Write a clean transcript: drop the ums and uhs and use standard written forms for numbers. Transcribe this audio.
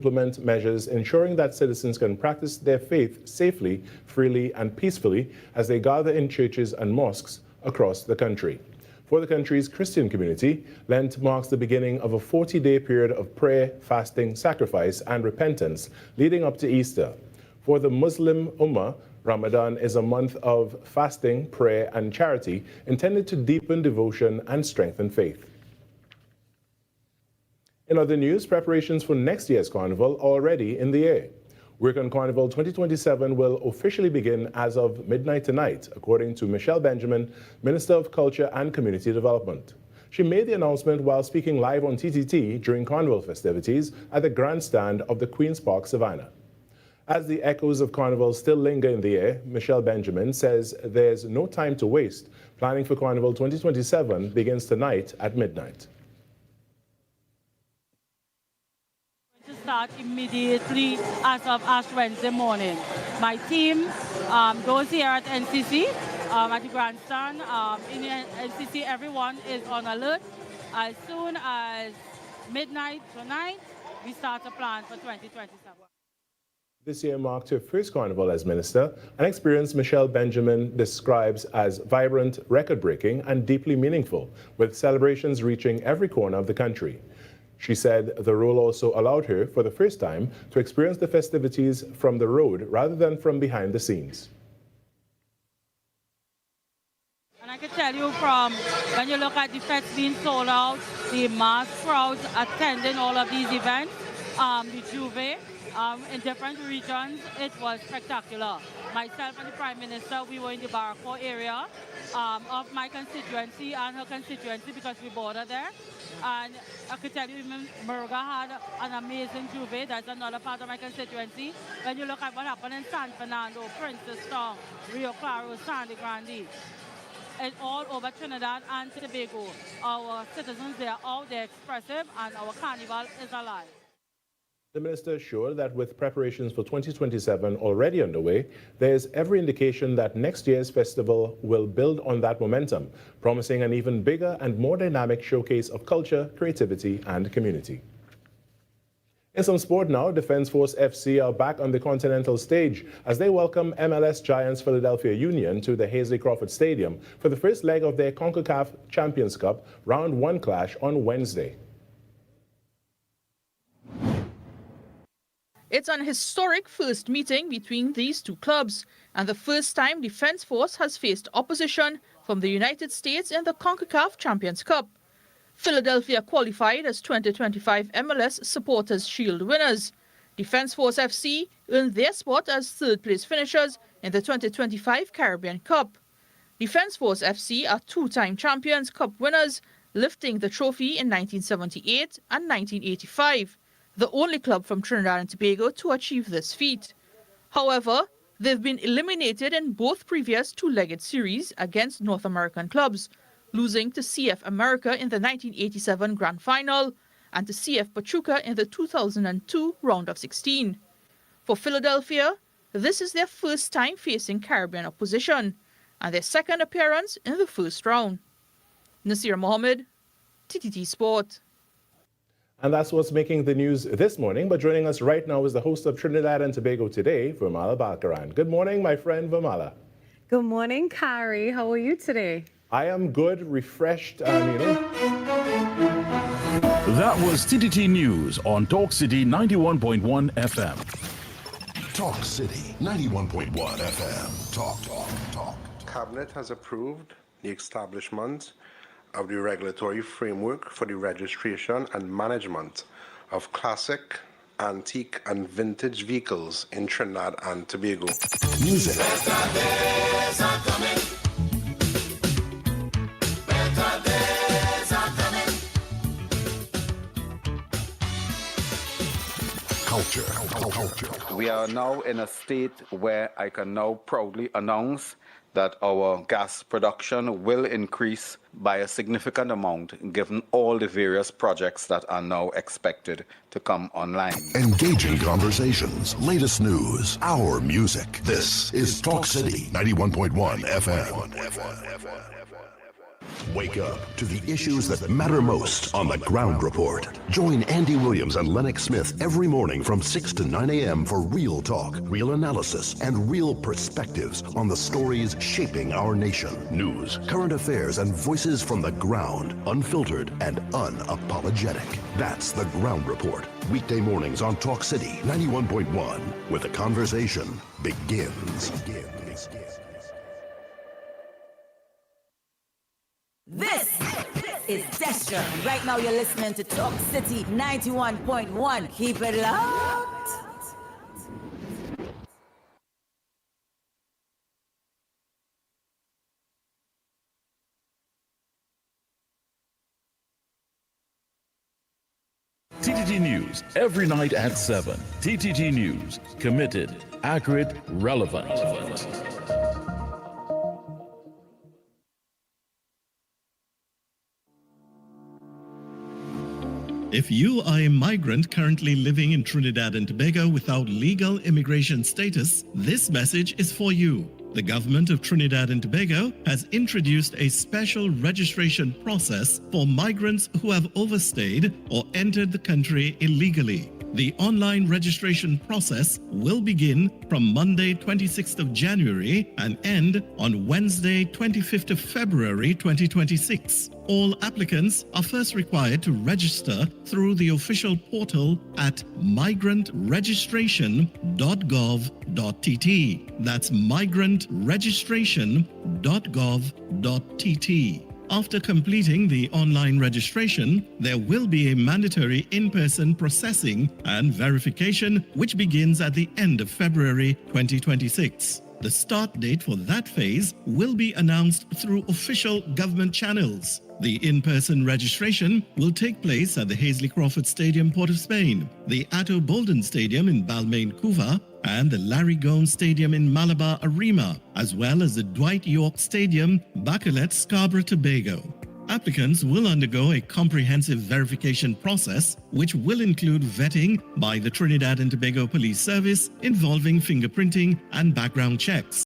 implement measures ensuring that citizens can practice their faith safely, freely, and peacefully as they gather in churches and mosques across the country. For the country's Christian community, Lent marks the beginning of a 40-day period of prayer, fasting, sacrifice, and repentance leading up to Easter. For the Muslim Ummah, Ramadan is a month of fasting, prayer, and charity intended to deepen devotion and strengthen faith. In other news, preparations for next year's Carnival are already in the air. Work on Carnival 2027 will officially begin as of midnight tonight, according to Michelle Benjamin, Minister of Culture and Community Development. She made the announcement while speaking live on TTT during Carnival festivities at the grandstand of the Queen's Park Savannah. As the echoes of Carnival still linger in the air, Michelle Benjamin says there's no time to waste. Planning for Carnival 2027 begins tonight at midnight. Start immediately as of Ash Wednesday morning. My team, those here at NCC, at the grandstand, in NCC, everyone is on alert. As soon as midnight tonight, we start to plan for 2027. This year marked her first Carnival as minister, an experience Michelle Benjamin describes as vibrant, record-breaking, and deeply meaningful, with celebrations reaching every corner of the country. She said the role also allowed her, for the first time, to experience the festivities from the road rather than from behind the scenes. And I can tell you from when you look at the fest being sold out, the mass crowds attending all of these events, the Juve, in different regions, it was spectacular. Myself and the Prime Minister, we were in the Barraco area of my constituency and her constituency because we border there. And I could tell you, Murga had an amazing Juve. That's another part of my constituency. When you look at what happened in San Fernando, Princeton, Rio Claro, Sandy Grande, and all over Trinidad and Tobago, our citizens, they are out there expressive, and our carnival is alive. The minister assured that with preparations for 2027 already underway, there is every indication that next year's festival will build on that momentum, promising an even bigger and more dynamic showcase of culture, creativity, and community. In some sport now, Defence Force FC are back on the continental stage as they welcome MLS giants Philadelphia Union to the Hazley Crawford Stadium for the first leg of their CONCACAF Champions Cup Round 1 clash on Wednesday. It's an historic first meeting between these two clubs, and the first time Defence Force has faced opposition from the United States in the CONCACAF Champions Cup. Philadelphia qualified as 2025 MLS Supporters' Shield winners. Defence Force FC earned their spot as third-place finishers in the 2025 Caribbean Cup. Defence Force FC are two-time Champions Cup winners, lifting the trophy in 1978 and 1985. The only club from Trinidad and Tobago to achieve this feat. However, they've been eliminated in both previous two-legged series against North American clubs, losing to CF America in the 1987 Grand Final and to CF Pachuca in the 2002 Round of 16. For Philadelphia, this is their first time facing Caribbean opposition and their second appearance in the first round. Nasir Mohammed, TTT Sport. And that's what's making the news this morning. But joining us right now is the host of Trinidad and Tobago Today, Vermala Bakaran. Good morning, my friend Vermala. Good morning, Kari. How are you today? I am good, refreshed, and That was TTT News on Talk City 91.1 FM. Talk City 91.1 FM. Talk. Cabinet has approved the establishment of the regulatory framework for the registration and management of classic, antique, and vintage vehicles in Trinidad and Tobago. Music. Better days are coming. Better days are coming. Culture. We are now in a state where I can now proudly announce that our gas production will increase by a significant amount given all the various projects that are now expected to come online. Engaging conversations, latest news, our music. This is Talk City 91.1 FM. Wake up to the issues that matter most on the Ground Report. Join Andy Williams and Lennox Smith every morning from 6 to 9 a.m. for real talk, real analysis, and real perspectives on the stories shaping our nation. News, current affairs, and voices from the ground, unfiltered and unapologetic. That's the Ground Report. Weekday mornings on Talk City 91.1, where the conversation begins. This is Destra. Right now you're listening to Talk City 91.1. Keep it locked. TTT News, every night at 7. TTT News, committed, accurate, relevant. If you are a migrant currently living in Trinidad and Tobago without legal immigration status, this message is for you. The government of Trinidad and Tobago has introduced a special registration process for migrants who have overstayed or entered the country illegally. The online registration process will begin from Monday 26th of January and end on Wednesday 25th of February 2026. All applicants are first required to register through the official portal at migrantregistration.gov.tt. That's migrantregistration.gov.tt. After completing the online registration, there will be a mandatory in-person processing and verification which begins at the end of February 2026. The start date for that phase will be announced through official government channels. The in-person registration will take place at the Hazley Crawford Stadium, Port of Spain, the Atto Bolden Stadium in Balmain, Couva, and the Larry Gomes Stadium in Malabar, Arima, as well as the Dwight York Stadium, Bacalet, Scarborough, Tobago. Applicants will undergo a comprehensive verification process, which will include vetting by the Trinidad and Tobago Police Service involving fingerprinting and background checks.